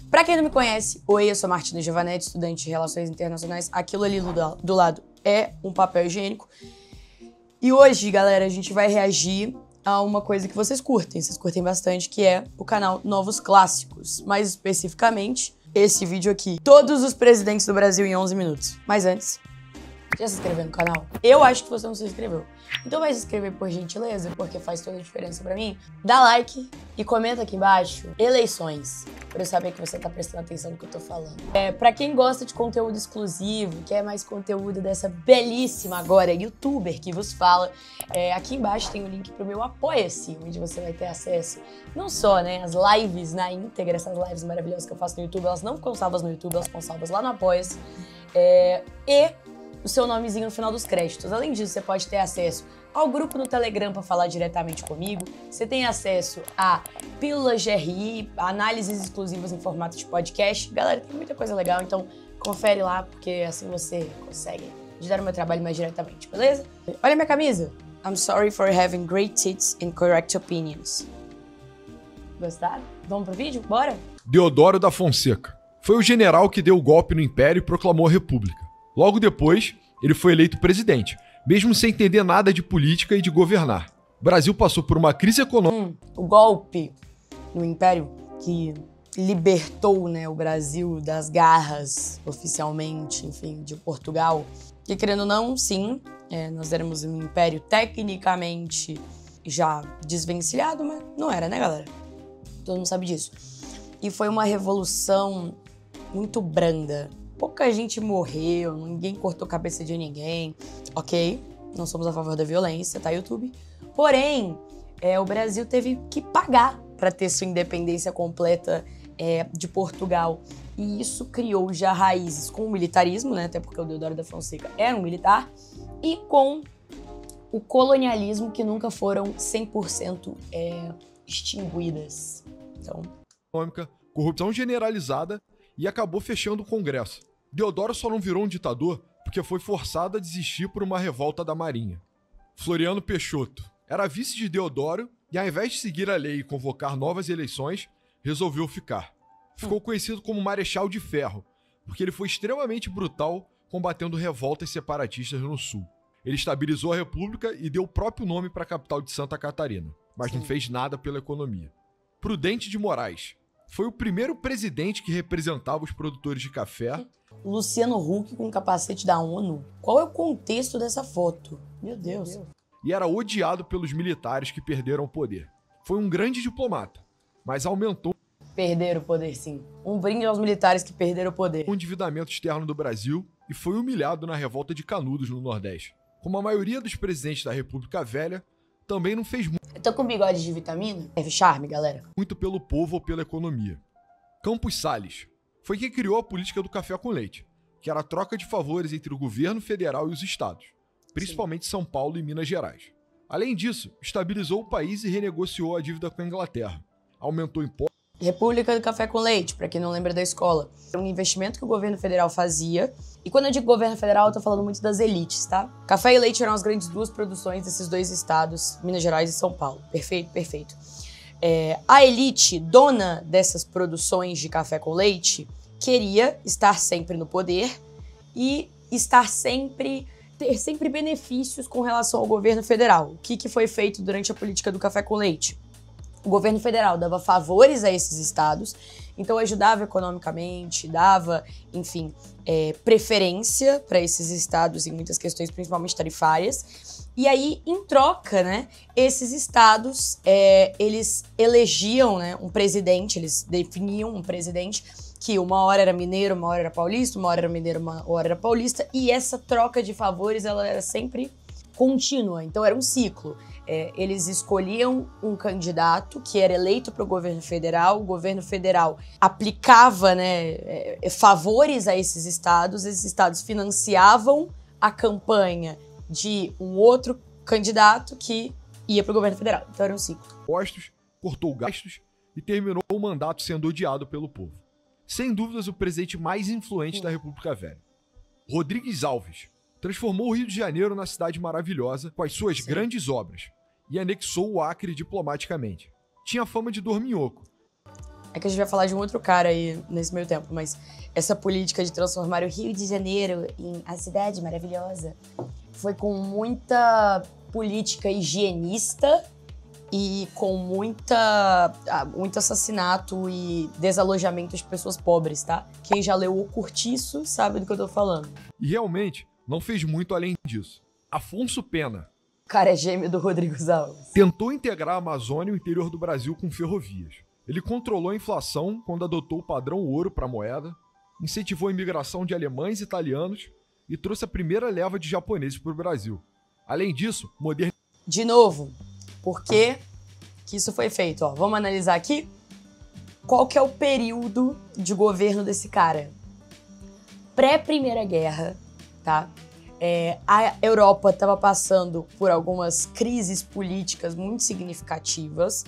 Pra quem não me conhece, oi, eu sou Martina Giovanetti, estudante de Relações Internacionais. Aquilo ali do lado é um papel higiênico. E hoje, galera, a gente vai reagir a uma coisa que vocês curtem bastante, que é o canal Novos Clássicos. Mais especificamente, esse vídeo aqui. Todos os presidentes do Brasil em 11 minutos. Mas antes, já se inscreveu no canal? Eu acho que você não se inscreveu. Então vai se inscrever por gentileza, porque faz toda a diferença pra mim. Dá like e comenta aqui embaixo eleições, pra eu saber que você tá prestando atenção no que eu tô falando. Pra quem gosta de conteúdo exclusivo, quer mais conteúdo dessa belíssima agora youtuber que vos fala, aqui embaixo tem o link pro meu Apoia-se, onde você vai ter acesso não só, né, as lives na íntegra, essas lives maravilhosas que eu faço no YouTube, elas não ficam salvas no YouTube, elas ficam salvas lá no Apoia-se, e o seu nomezinho no final dos créditos. Além disso, você pode ter acesso ao grupo no Telegram para falar diretamente comigo. Você tem acesso a pílulas GRI, análises exclusivas em formato de podcast. Galera, tem muita coisa legal, então confere lá, porque assim você consegue ajudar o meu trabalho mais diretamente, beleza? Olha minha camisa. I'm sorry for having great tits and correct opinions. Gostaram? Vamos pro vídeo? Bora? Deodoro da Fonseca. Foi o general que deu o golpe no Império e proclamou a República. Logo depois, ele foi eleito presidente, mesmo sem entender nada de política e de governar. O Brasil passou por uma crise econômica. O golpe no Império que libertou, né, o Brasil das garras, oficialmente, enfim, de Portugal. E querendo ou não, sim, nós éramos um império tecnicamente já desvencilhado, mas não era, né, galera? Todo mundo sabe disso. E foi uma revolução muito branda. Pouca gente morreu, ninguém cortou a cabeça de ninguém. Ok, não somos a favor da violência, tá, YouTube? Porém, o Brasil teve que pagar para ter sua independência completa de Portugal. E isso criou já raízes com o militarismo, né? Até porque o Deodoro da Fonseca era um militar. E com o colonialismo, que nunca foram 100% extinguidas. Então, corrupção generalizada e acabou fechando o Congresso. Deodoro só não virou um ditador porque foi forçado a desistir por uma revolta da Marinha. Floriano Peixoto era vice de Deodoro e, ao invés de seguir a lei e convocar novas eleições, resolveu ficar. Ficou conhecido como Marechal de Ferro, porque ele foi extremamente brutal combatendo revoltas separatistas no Sul. Ele estabilizou a República e deu o próprio nome para a capital de Santa Catarina, mas não fez nada pela economia. Prudente de Moraes foi o primeiro presidente que representava os produtores de café. Luciano Huck com o capacete da ONU. Qual é o contexto dessa foto? Meu Deus. E era odiado pelos militares que perderam o poder. Foi um grande diplomata, mas aumentou Perderam o poder, sim. Um brinde aos militares que perderam o poder. o endividamento externo do Brasil e foi humilhado na revolta de Canudos, no Nordeste. Como a maioria dos presidentes da República Velha, também não fez Eu tô com bigode de vitamina. É charme, galera. muito pelo povo ou pela economia. Campos Salles foi quem criou a política do café com leite, que era a troca de favores entre o governo federal e os estados, principalmente São Paulo e Minas Gerais. Além disso, estabilizou o país e renegociou a dívida com a Inglaterra. Aumentou impostos. República do Café com Leite, pra quem não lembra da escola. Era um investimento que o governo federal fazia. E quando eu digo governo federal, eu tô falando muito das elites, tá? Café e leite eram as grandes duas produções desses dois estados, Minas Gerais e São Paulo. Perfeito, perfeito. A elite, dona dessas produções de café com leite, queria estar sempre no poder e ter sempre benefícios com relação ao governo federal. O que foi feito durante a política do café com leite? O governo federal dava favores a esses estados, então ajudava economicamente, dava, enfim, preferência para esses estados em muitas questões, principalmente tarifárias. E aí, em troca, né, esses estados, eles elegiam, né, um presidente, eles definiam um presidente que uma hora era mineiro, uma hora era paulista, uma hora era mineiro, uma hora era paulista, e essa troca de favores, ela era sempre contínua, então era um ciclo. Eles escolhiam um candidato que era eleito para o governo federal aplicava, né, favores a esses estados financiavam a campanha de um outro candidato que ia para o governo federal. Então era um ciclo. Cortou gastos e terminou o mandato sendo odiado pelo povo. Sem dúvidas, o presidente mais influente da República Velha. Rodrigues Alves transformou o Rio de Janeiro na cidade maravilhosa com as suas grandes obras e anexou o Acre diplomaticamente. Tinha fama de dorminhoco. É que a gente vai falar de um outro cara aí nesse meio tempo, mas essa política de transformar o Rio de Janeiro em a cidade maravilhosa foi com muita política higienista e com muito assassinato e desalojamento de pessoas pobres, tá? Quem já leu O Cortiço sabe do que eu tô falando. E realmente, não fez muito além disso. Afonso Pena O cara é gêmeo do Rodrigo Alves. tentou integrar a Amazônia e o interior do Brasil com ferrovias. Ele controlou a inflação quando adotou o padrão ouro para a moeda, incentivou a imigração de alemães e italianos e trouxe a primeira leva de japoneses para o Brasil. Além disso, De novo, por que isso foi feito? Ó, vamos analisar aqui qual que é o período de governo desse cara. Pré-Primeira Guerra, tá? A Europa estava passando por algumas crises políticas muito significativas.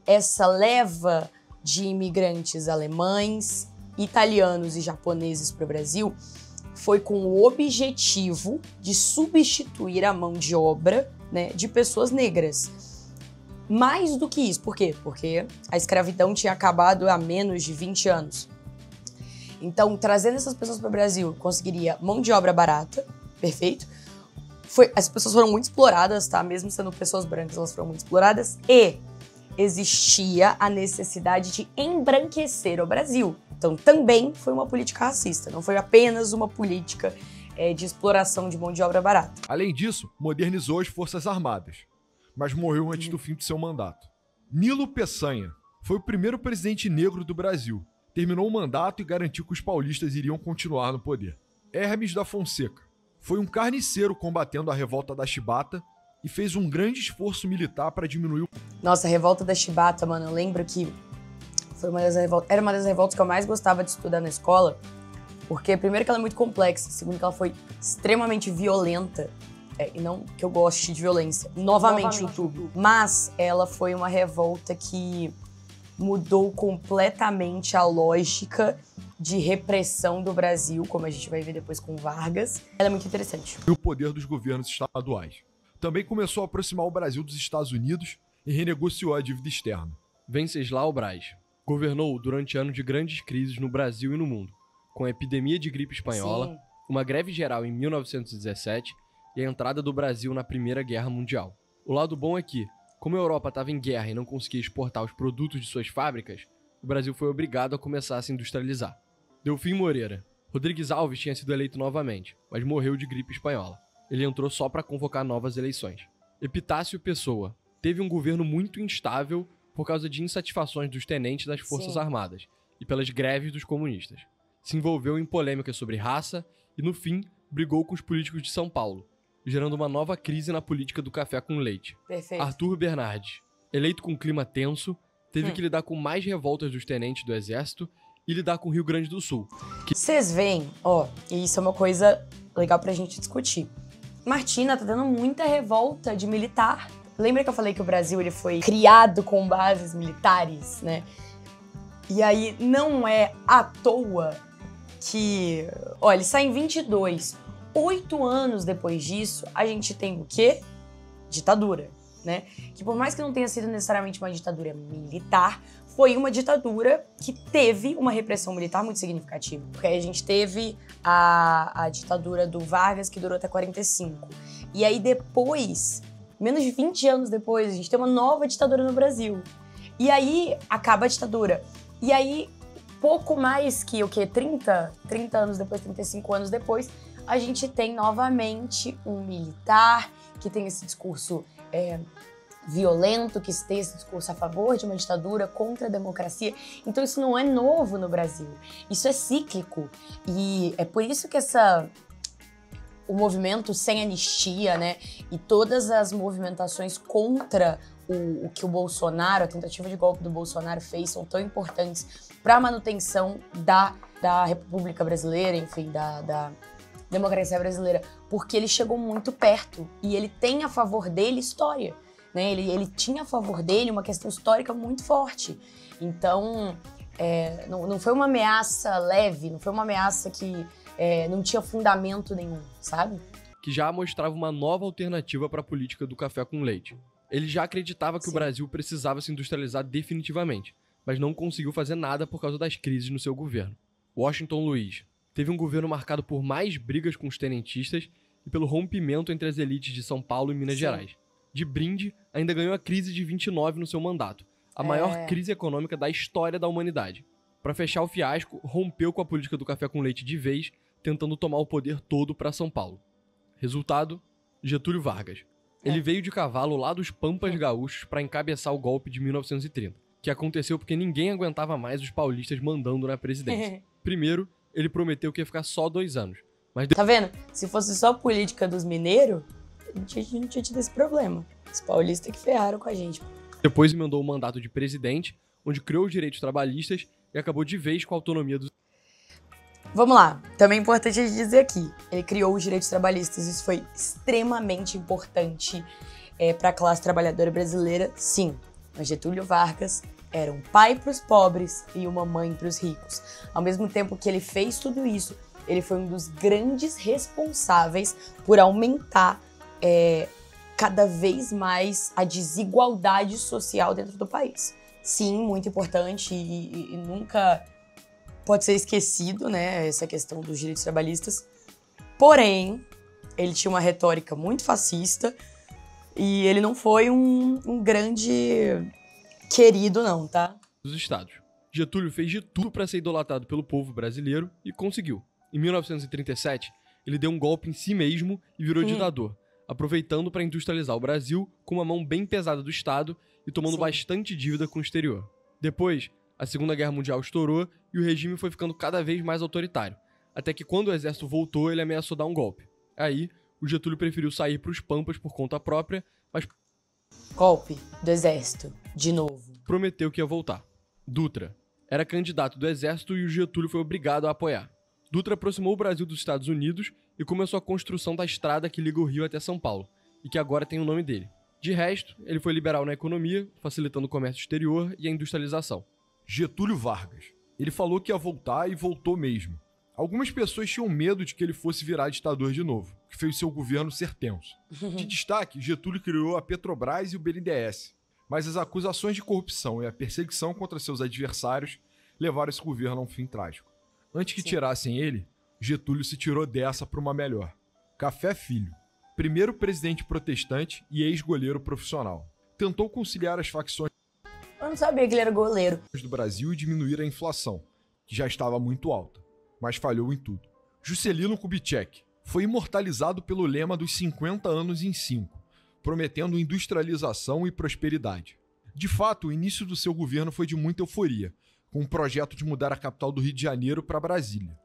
Essa leva de imigrantes alemães, italianos e japoneses para o Brasil foi com o objetivo de substituir a mão de obra, né, de pessoas negras. Mais do que isso, por quê? Porque a escravidão tinha acabado há menos de 20 anos. Então, trazendo essas pessoas para o Brasil, conseguiria mão de obra barata, perfeito. As pessoas foram muito exploradas, tá? Mesmo sendo pessoas brancas, elas foram muito exploradas. E existia a necessidade de embranquecer o Brasil. Então, também foi uma política racista. Não foi apenas uma política de exploração de mão de obra barata. Além disso, modernizou as Forças Armadas, mas morreu antes do fim de seu mandato. Nilo Peçanha foi o primeiro presidente negro do Brasil. Terminou o mandato e garantiu que os paulistas iriam continuar no poder. Hermes da Fonseca foi um carniceiro combatendo a revolta da Chibata e fez um grande esforço militar para diminuir o... Nossa, a revolta da Chibata, mano, eu lembro que era uma das revoltas que eu mais gostava de estudar na escola, porque primeiro que ela é muito complexa, segundo que ela foi extremamente violenta, e não que eu goste de violência, novamente tudo. Mas ela foi uma revolta que mudou completamente a lógica de repressão do Brasil, como a gente vai ver depois com Vargas. Ela é muito interessante. E o poder dos governos estaduais. Também começou a aproximar o Brasil dos Estados Unidos e renegociou a dívida externa. Venceslau Braz governou durante anos de grandes crises no Brasil e no mundo, com a epidemia de gripe espanhola, Sim. uma greve geral em 1917 e a entrada do Brasil na Primeira Guerra Mundial. O lado bom é que, como a Europa estava em guerra e não conseguia exportar os produtos de suas fábricas, o Brasil foi obrigado a começar a se industrializar. Delfim Moreira. Rodrigues Alves tinha sido eleito novamente, mas morreu de gripe espanhola. Ele entrou só para convocar novas eleições. Epitácio Pessoa. Teve um governo muito instável por causa de insatisfações dos tenentes das Forças Armadas e pelas greves dos comunistas. Se envolveu em polêmicas sobre raça e, no fim, brigou com os políticos de São Paulo, gerando uma nova crise na política do café com leite. Perfeito. Arthur Bernardes. Eleito com clima tenso, teve que lidar com mais revoltas dos tenentes do Exército e lidar com o Rio Grande do Sul. Vocês veem, e isso é uma coisa legal pra gente discutir. Martina tá dando muita revolta de militar. Lembra que eu falei que o Brasil ele foi criado com bases militares, né? E aí não é à toa que... ele sai em 22. 8 anos depois disso, a gente tem o quê? Ditadura, né? Que por mais que não tenha sido necessariamente uma ditadura militar, foi uma ditadura que teve uma repressão militar muito significativa. Porque aí a gente teve a ditadura do Vargas, que durou até 45. E aí depois, menos de 20 anos depois, a gente tem uma nova ditadura no Brasil. E aí acaba a ditadura. E aí, pouco mais que 30 anos depois, 35 anos depois, a gente tem novamente um militar que tem esse discurso violento, que tem esse discurso a favor de uma ditadura, contra a democracia. Então isso não é novo no Brasil, isso é cíclico. E é por isso que o movimento sem anistia, né, e todas as movimentações contra o que o Bolsonaro, a tentativa de golpe do Bolsonaro fez, são tão importantes para a manutenção da República Brasileira, enfim, da democracia brasileira, porque ele chegou muito perto e ele tem a favor dele história, né? Ele tinha a favor dele uma questão histórica muito forte. Então, não foi uma ameaça leve, não foi uma ameaça que não tinha fundamento nenhum, sabe? Que já mostrava uma nova alternativa para a política do café com leite. Ele já acreditava que o Brasil precisava se industrializar definitivamente, mas não conseguiu fazer nada por causa das crises no seu governo. Washington Luiz teve um governo marcado por mais brigas com os tenentistas e pelo rompimento entre as elites de São Paulo e Minas Gerais. De brinde, ainda ganhou a crise de 29 no seu mandato, a maior crise econômica da história da humanidade. Para fechar o fiasco, rompeu com a política do café com leite de vez, tentando tomar o poder todo para São Paulo. Resultado, Getúlio Vargas. Ele veio de cavalo lá dos Pampas Gaúchos para encabeçar o golpe de 1930, que aconteceu porque ninguém aguentava mais os paulistas mandando na presidência. Primeiro, ele prometeu que ia ficar só 2 anos. Mas Tá vendo? Se fosse só política dos mineiros, a gente não tinha tido esse problema. Os paulistas que ferraram com a gente. depois emendou o mandato de presidente, onde criou os direitos trabalhistas e acabou de vez com a autonomia dos... Vamos lá, também é importante a gente dizer aqui, ele criou os direitos trabalhistas, isso foi extremamente importante para a classe trabalhadora brasileira, sim. Mas Getúlio Vargas era um pai para os pobres e uma mãe para os ricos. Ao mesmo tempo que ele fez tudo isso, ele foi um dos grandes responsáveis por aumentar cada vez mais a desigualdade social dentro do país. Sim, muito importante e nunca pode ser esquecido, né, essa questão dos direitos trabalhistas. Porém, ele tinha uma retórica muito fascista e ele não foi um grande querido, não, tá? Dos estados. Getúlio fez de tudo para ser idolatrado pelo povo brasileiro e conseguiu. Em 1937, ele deu um golpe em si mesmo e virou ditador, aproveitando para industrializar o Brasil com uma mão bem pesada do Estado e tomando bastante dívida com o exterior. Depois, a Segunda Guerra Mundial estourou e o regime foi ficando cada vez mais autoritário, até que quando o exército voltou, ele ameaçou dar um golpe. Aí, o Getúlio preferiu sair para os Pampas por conta própria, mas Golpe do exército, de novo. prometeu que ia voltar. Dutra era candidato do exército e o Getúlio foi obrigado a apoiar. Dutra aproximou o Brasil dos Estados Unidos e começou a construção da estrada que liga o Rio até São Paulo, e que agora tem o nome dele. De resto, ele foi liberal na economia, facilitando o comércio exterior e a industrialização. Getúlio Vargas. Ele falou que ia voltar e voltou mesmo. Algumas pessoas tinham medo de que ele fosse virar ditador de novo, que fez seu governo ser tenso. De destaque, Getúlio criou a Petrobras e o BNDES, mas as acusações de corrupção e a perseguição contra seus adversários levaram esse governo a um fim trágico. Antes que tirassem ele, Getúlio se tirou dessa para uma melhor. Café Filho, primeiro presidente protestante e ex-goleiro profissional. Tentou conciliar as facções Eu não sabia que ele era goleiro. do Brasil e diminuir a inflação, que já estava muito alta, mas falhou em tudo. Juscelino Kubitschek foi imortalizado pelo lema dos 50 anos em 5, prometendo industrialização e prosperidade. De fato, o início do seu governo foi de muita euforia, com um projeto de mudar a capital do Rio de Janeiro para Brasília.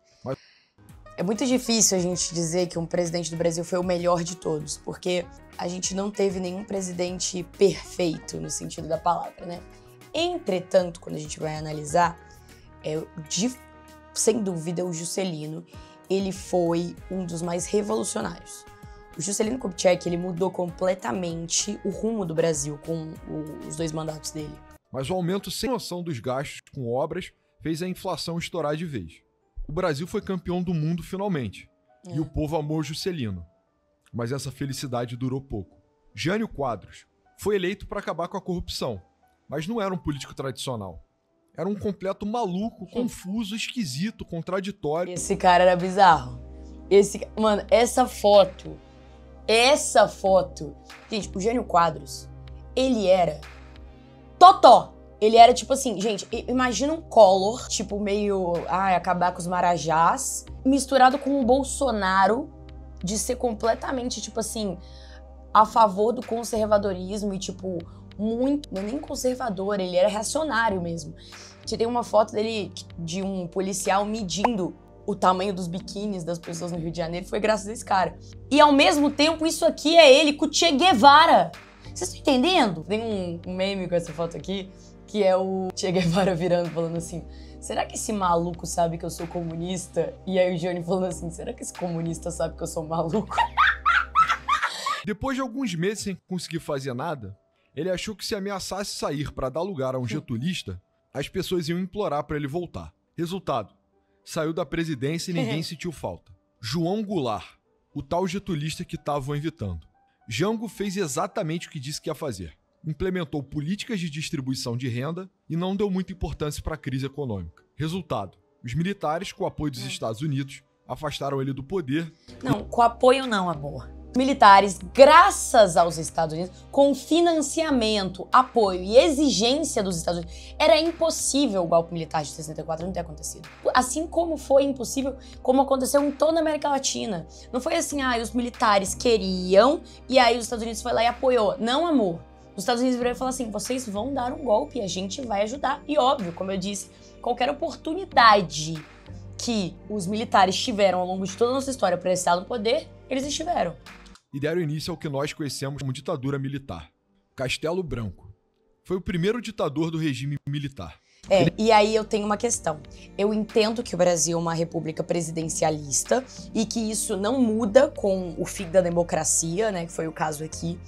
É muito difícil a gente dizer que um presidente do Brasil foi o melhor de todos, porque a gente não teve nenhum presidente perfeito no sentido da palavra, né? Entretanto, quando a gente vai analisar, sem dúvida, o Juscelino, ele foi um dos mais revolucionários. O Juscelino Kubitschek, ele mudou completamente o rumo do Brasil com os 2 mandatos dele. Mas o aumento sem noção dos gastos com obras fez a inflação estourar de vez. O Brasil foi campeão do mundo finalmente, e o povo amou Juscelino. Mas essa felicidade durou pouco. Jânio Quadros foi eleito para acabar com a corrupção, mas não era um político tradicional. Era um completo maluco, confuso, esquisito, contraditório. Esse cara era bizarro. Mano, essa foto. Gente, o Jânio Quadros, ele era totó. Ele era tipo assim, gente, imagina um Collor, tipo meio, acabar com os marajás, misturado com o Bolsonaro, de ser completamente, tipo assim, a favor do conservadorismo e, tipo, muito, não é nem conservador, ele era reacionário mesmo. Tirei uma foto dele, de um policial medindo o tamanho dos biquínis das pessoas no Rio de Janeiro, foi graças a esse cara. E ao mesmo tempo, isso aqui é ele com o Che Guevara. Vocês estão entendendo? Tem um meme com essa foto aqui, que é o Che Guevara virando, falando assim, será que esse maluco sabe que eu sou comunista? E aí o Johnny falando assim, será que esse comunista sabe que eu sou maluco? Depois de alguns meses sem conseguir fazer nada, ele achou que se ameaçasse sair para dar lugar a um getulista, as pessoas iam implorar para ele voltar. Resultado, saiu da presidência e ninguém sentiu falta. João Goulart, o tal getulista que estavam evitando. Jango fez exatamente o que disse que ia fazer. implementou políticas de distribuição de renda e não deu muita importância para a crise econômica. Resultado, os militares, com o apoio dos Estados Unidos, afastaram ele do poder. Não, com apoio não, amor. Militares, graças aos Estados Unidos, com financiamento, apoio e exigência dos Estados Unidos, era impossível o golpe militar de 64 não ter acontecido. Assim como foi impossível, como aconteceu em toda a América Latina. Não foi assim, os militares queriam e aí os Estados Unidos foi lá e apoiou. Não, amor. Os Estados Unidos viraram e falaram assim, vocês vão dar um golpe e a gente vai ajudar. E óbvio, como eu disse, qualquer oportunidade que os militares tiveram ao longo de toda a nossa história para estar no poder, eles estiveram. E deram início ao que nós conhecemos como ditadura militar. Castelo Branco. Foi o primeiro ditador do regime militar. E aí eu tenho uma questão. Eu entendo que o Brasil é uma república presidencialista e que isso não muda com o fim da democracia, né, que foi o caso aqui,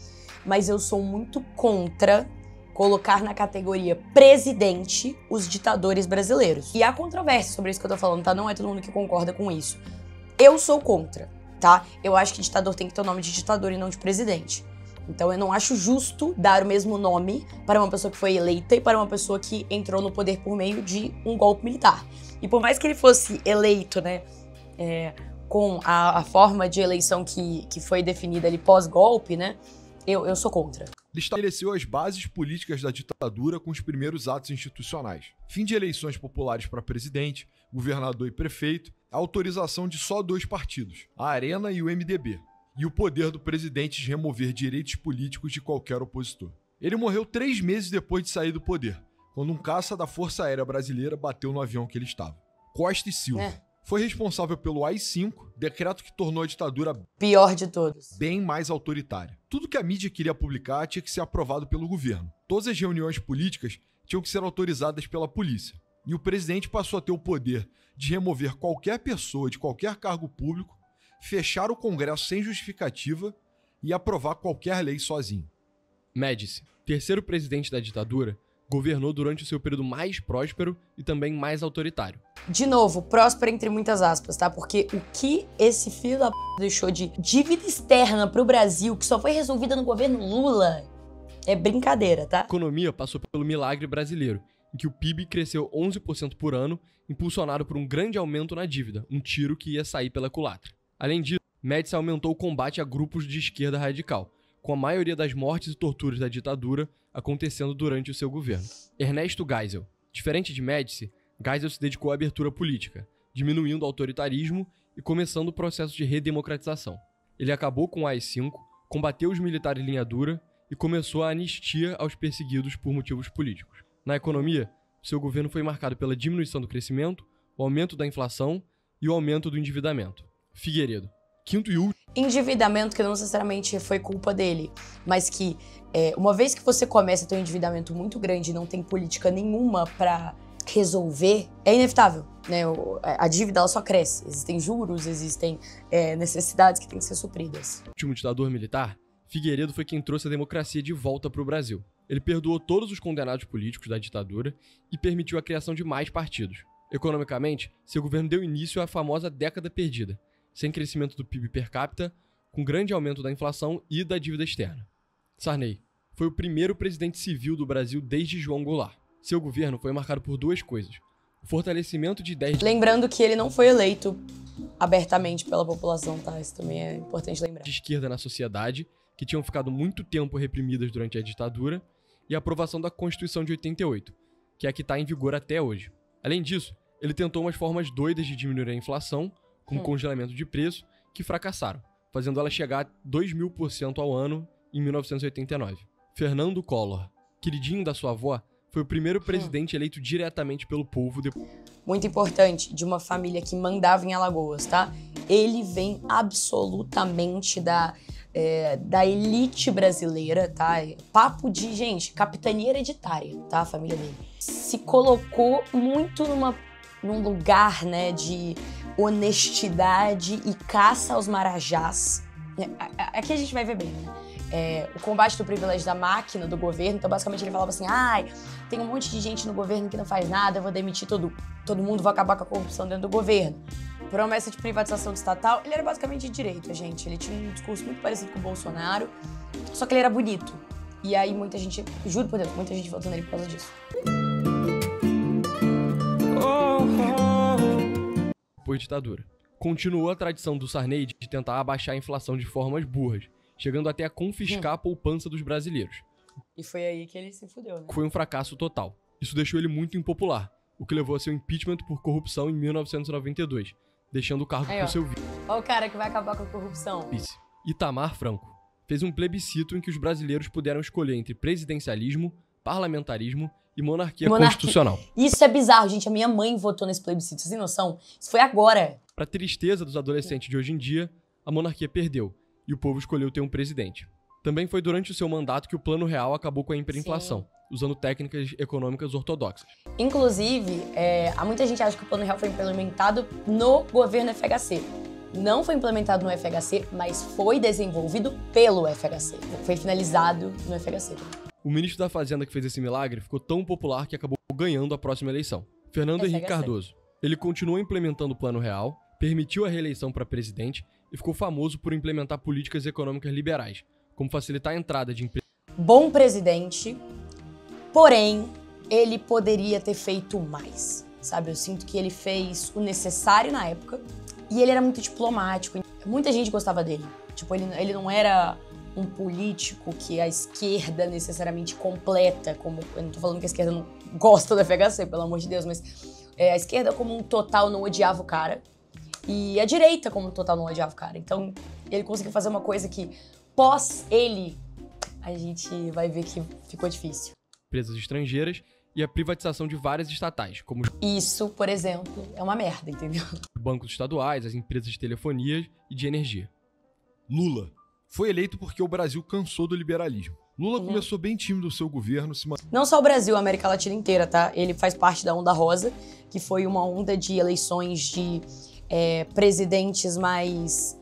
mas eu sou muito contra colocar na categoria presidente os ditadores brasileiros. E há controvérsia sobre isso que eu tô falando, tá? Não é todo mundo que concorda com isso. Eu sou contra, tá? Eu acho que ditador tem que ter o nome de ditador e não de presidente. Então eu não acho justo dar o mesmo nome para uma pessoa que foi eleita e para uma pessoa que entrou no poder por meio de um golpe militar. E por mais que ele fosse eleito, né, com a forma de eleição que foi definida ali pós-golpe, né, eu sou contra. Ele estabeleceu as bases políticas da ditadura com os primeiros atos institucionais. Fim de eleições populares para presidente, governador e prefeito, a autorização de só 2 partidos, a Arena e o MDB, e o poder do presidente de remover direitos políticos de qualquer opositor. Ele morreu 3 meses depois de sair do poder, quando um caça da Força Aérea Brasileira bateu no avião que ele estava. Costa e Silva. Foi responsável pelo AI-5, decreto que tornou a ditadura pior de todos, bem mais autoritária. Tudo que a mídia queria publicar tinha que ser aprovado pelo governo. Todas as reuniões políticas tinham que ser autorizadas pela polícia. E o presidente passou a ter o poder de remover qualquer pessoa de qualquer cargo público, fechar o Congresso sem justificativa e aprovar qualquer lei sozinho. Médici, terceiro presidente da ditadura, governou durante o seu período mais próspero e também mais autoritário. De novo, próspero entre muitas aspas, tá? Porque o que esse filho da p deixou de dívida externa pro Brasil, que só foi resolvida no governo Lula, é brincadeira, tá? A economia passou pelo milagre brasileiro, em que o PIB cresceu 11% por ano, impulsionado por um grande aumento na dívida, um tiro que ia sair pela culatra. Além disso, Médici aumentou o combate a grupos de esquerda radical, com a maioria das mortes e torturas da ditadura acontecendo durante o seu governo. Ernesto Geisel. Diferente de Médici, Geisel se dedicou à abertura política, diminuindo o autoritarismo e começando o processo de redemocratização. Ele acabou com o AI-5, combateu os militares linha dura e começou a anistia aos perseguidos por motivos políticos. Na economia, seu governo foi marcado pela diminuição do crescimento, o aumento da inflação e o aumento do endividamento. Figueiredo. Quinto e último. Endividamento que não necessariamente foi culpa dele, mas que uma vez que você começa a ter um endividamento muito grande e não tem política nenhuma pra resolver, é inevitável, né? A dívida ela só cresce, existem juros, existem necessidades que têm que ser supridas. O último ditador militar, Figueiredo foi quem trouxe a democracia de volta para o Brasil. Ele perdoou todos os condenados políticos da ditadura e permitiu a criação de mais partidos. Economicamente, seu governo deu início à famosa década perdida, sem crescimento do PIB per capita, com grande aumento da inflação e da dívida externa. Sarney foi o primeiro presidente civil do Brasil desde João Goulart. Seu governo foi marcado por 2 coisas: o fortalecimento de ideias... Lembrando que ele não foi eleito abertamente pela população, tá? Isso também é importante lembrar. ...de esquerda na sociedade, que tinham ficado muito tempo reprimidas durante a ditadura, e a aprovação da Constituição de 88, que é a que está em vigor até hoje. Além disso, ele tentou umas formas doidas de diminuir a inflação, como congelamento de preço, que fracassaram, fazendo ela chegar a 2.000% ao ano em 1989. Fernando Collor, queridinho da sua avó, foi o primeiro presidente eleito diretamente pelo povo. Muito importante, de uma família que mandava em Alagoas, tá? Ele vem absolutamente da elite brasileira, tá? Papo de, gente, capitania hereditária, tá? A família dele. Se colocou muito num lugar, né, de honestidade e caça aos marajás. Aqui a gente vai ver bem, né? O combate do privilégio da máquina do governo. Então, basicamente, ele falava assim, tem um monte de gente no governo que não faz nada, eu vou demitir todo mundo, vou acabar com a corrupção dentro do governo. Promessa de privatização estatal. Ele era basicamente de direita, gente. Ele tinha um discurso muito parecido com o Bolsonaro, só que ele era bonito. E aí muita gente, juro por Deus, muita gente votou nele por causa disso. Pós-ditadura. Continuou a tradição do Sarney de tentar abaixar a inflação de formas burras, chegando até a confiscar a poupança dos brasileiros. E foi aí que ele se fudeu, né? Foi um fracasso total. Isso deixou ele muito impopular, o que levou a seu impeachment por corrupção em 1992, deixando o cargo Aí, por seu vice, Olha o cara que vai acabar com a corrupção. Itamar Franco. Fez um plebiscito em que os brasileiros puderam escolher entre presidencialismo, parlamentarismo e monarquia constitucional. Isso é bizarro, gente. A minha mãe votou nesse plebiscito, vocês têm noção? Isso foi agora. Para tristeza dos adolescentes de hoje em dia, a monarquia perdeu e o povo escolheu ter um presidente. Também foi durante o seu mandato que o Plano Real acabou com a hiperinflação, usando técnicas econômicas ortodoxas. Inclusive, há muita gente acha que o Plano Real foi implementado no governo FHC. Não foi implementado no FHC, mas foi desenvolvido pelo FHC. Foi finalizado no FHC. O ministro da Fazenda que fez esse milagre ficou tão popular que acabou ganhando a próxima eleição. Fernando Henrique Cardoso. Ele continuou implementando o Plano Real, permitiu a reeleição para presidente e ficou famoso por implementar políticas econômicas liberais, como facilitar a entrada de empresas. Bom presidente, porém, ele poderia ter feito mais, sabe? Eu sinto que ele fez o necessário na época e ele era muito diplomático. Muita gente gostava dele. Tipo, ele não era um político que a esquerda necessariamente completa, como eu não tô falando que a esquerda não gosta do FHC, pelo amor de Deus, mas a esquerda como um total não odiava o cara e a direita como um total não odiava o cara. Então, ele conseguiu fazer uma coisa que, pós ele, a gente vai ver que ficou difícil. Empresas estrangeiras e a privatização de várias estatais, como Isso, por exemplo, é uma merda, entendeu? os bancos estaduais, as empresas de telefonia e de energia. Lula foi eleito porque o Brasil cansou do liberalismo. Lula começou bem tímido o seu governo, Não só o Brasil, a América Latina inteira, tá? Ele faz parte da Onda Rosa, que foi uma onda de eleições de presidentes mais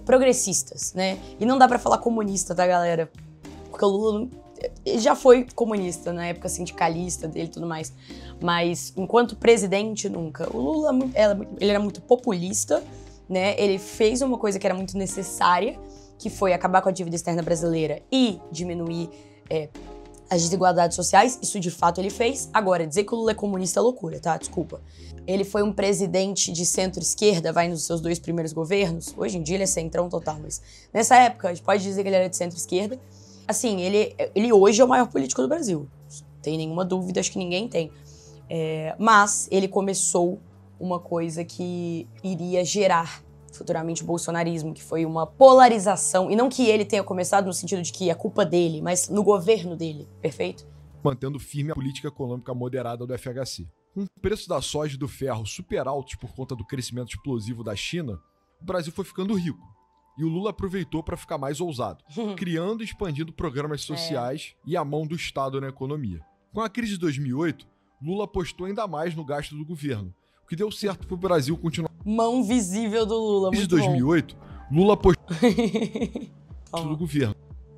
progressistas, né? E não dá pra falar comunista, tá, galera? Porque o Lula ele já foi comunista na época sindicalista dele e tudo mais. Mas enquanto presidente, nunca. O Lula ele era muito populista, né? Ele fez uma coisa que era muito necessária, que foi acabar com a dívida externa brasileira e diminuir as desigualdades sociais. Isso, de fato, ele fez. Agora, dizer que o Lula é comunista é loucura, tá? Desculpa. Ele foi um presidente de centro-esquerda, vai nos seus 2 primeiros governos. Hoje em dia ele é centrão total, mas nessa época a gente pode dizer que ele era de centro-esquerda. Assim, ele hoje é o maior político do Brasil. Não tem nenhuma dúvida, acho que ninguém tem. Mas ele começou uma coisa que iria gerar futuramente o bolsonarismo, que foi uma polarização, e não que ele tenha começado no sentido de que é culpa dele, mas no governo dele, perfeito? mantendo firme a política econômica moderada do FHC. Com o preço da soja e do ferro super altos por conta do crescimento explosivo da China, o Brasil foi ficando rico. E o Lula aproveitou para ficar mais ousado, criando e expandindo programas sociais e a mão do Estado na economia. Com a crise de 2008, Lula apostou ainda mais no gasto do governo, o que deu certo para o Brasil continuar. Mão visível do Lula, Na crise de muito 2008, Lula apostou no governo,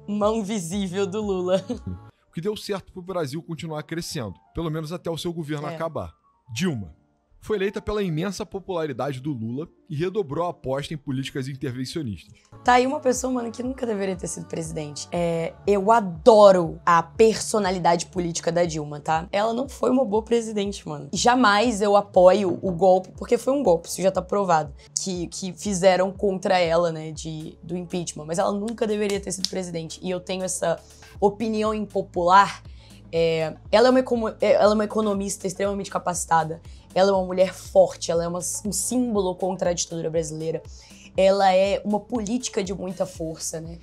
Mão visível do Lula. o que deu certo para o Brasil continuar crescendo, pelo menos até o seu governo acabar. Dilma foi eleita pela imensa popularidade do Lula e redobrou a aposta em políticas intervencionistas. Tá aí uma pessoa, mano, que nunca deveria ter sido presidente. Eu adoro a personalidade política da Dilma, tá? Ela não foi uma boa presidente, mano. Jamais eu apoio o golpe, porque foi um golpe, isso já tá provado, que fizeram contra ela, né, do impeachment. Mas ela nunca deveria ter sido presidente. E eu tenho essa opinião impopular. Ela é uma economista extremamente capacitada. Ela é uma mulher forte, ela é um símbolo contra a ditadura brasileira. Ela é uma política de muita força, né?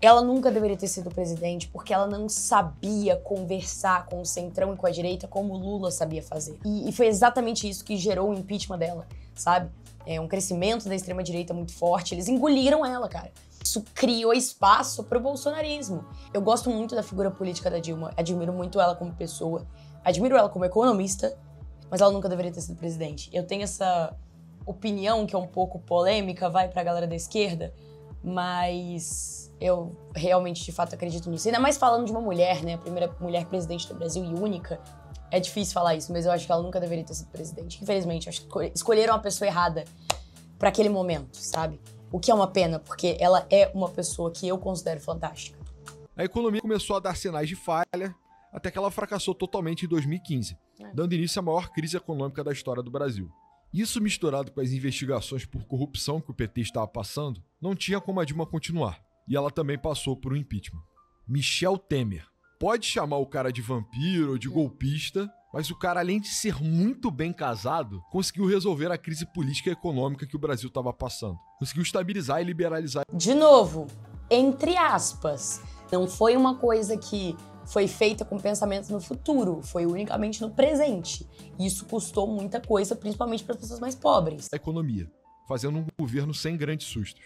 Ela nunca deveria ter sido presidente porque ela não sabia conversar com o centrão e com a direita como o Lula sabia fazer. E foi exatamente isso que gerou o impeachment dela, sabe? Um crescimento da extrema-direita muito forte. Eles engoliram ela, cara. Isso criou espaço pro bolsonarismo. Eu gosto muito da figura política da Dilma. Admiro muito ela como pessoa. Admiro ela como economista. Mas ela nunca deveria ter sido presidente. Eu tenho essa opinião que é um pouco polêmica, vai pra galera da esquerda, mas eu realmente, de fato, acredito nisso. Ainda mais falando de uma mulher, né? A primeira mulher presidente do Brasil e única. É difícil falar isso, mas eu acho que ela nunca deveria ter sido presidente. Infelizmente, acho que escolheram a pessoa errada pra aquele momento, sabe? O que é uma pena, porque ela é uma pessoa que eu considero fantástica. A economia começou a dar sinais de falha, até que ela fracassou totalmente em 2015, dando início à maior crise econômica da história do Brasil. Isso, misturado com as investigações por corrupção que o PT estava passando, não tinha como a Dilma continuar. E ela também passou por um impeachment. Michel Temer. Pode chamar o cara de vampiro ou de golpista, mas o cara, além de ser muito bem casado, conseguiu resolver a crise política e econômica que o Brasil estava passando. Conseguiu estabilizar e liberalizar. De novo, entre aspas, não foi uma coisa que foi feita com pensamento no futuro, foi unicamente no presente. Isso custou muita coisa, principalmente para as pessoas mais pobres. A economia, fazendo um governo sem grandes sustos.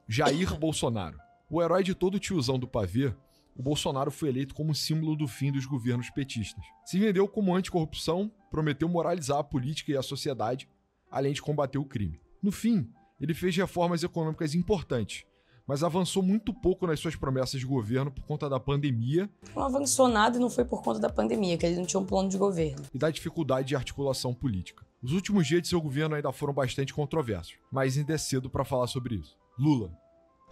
Jair Bolsonaro. O herói de todo tiozão do pavê, o Bolsonaro foi eleito como símbolo do fim dos governos petistas. Se vendeu como anticorrupção, prometeu moralizar a política e a sociedade, além de combater o crime. No fim, ele fez reformas econômicas importantes, mas avançou muito pouco nas suas promessas de governo por conta da pandemia. Não avançou nada e não foi por conta da pandemia, que ele não tinha um plano de governo. E da dificuldade de articulação política. Os últimos dias de seu governo ainda foram bastante controversos, mas ainda é cedo para falar sobre isso. Lula.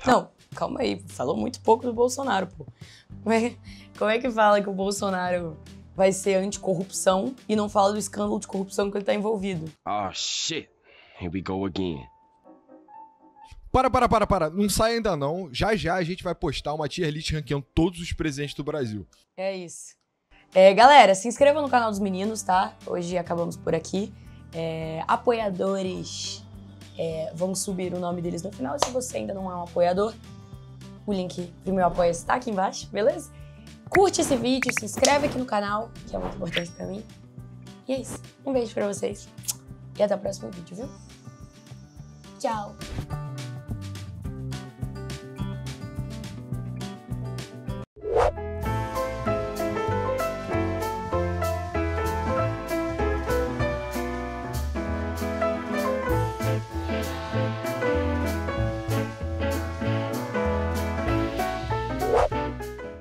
Não, calma aí, falou muito pouco do Bolsonaro, pô. Como é que fala que o Bolsonaro vai ser anticorrupção e não fala do escândalo de corrupção que ele tá envolvido? Oh, shit. Here we go again. Para. Não sai ainda não. Já a gente vai postar uma tier list ranqueando todos os presidentes do Brasil. É isso. Galera, se inscreva no canal dos meninos, tá? Hoje acabamos por aqui. Apoiadores, vamos subir o nome deles no final. E se você ainda não é um apoiador, o link pro meu apoio está aqui embaixo, beleza? Curte esse vídeo, se inscreve aqui no canal, que é muito importante pra mim. E é isso. Um beijo pra vocês. E até o próximo vídeo, viu? Tchau!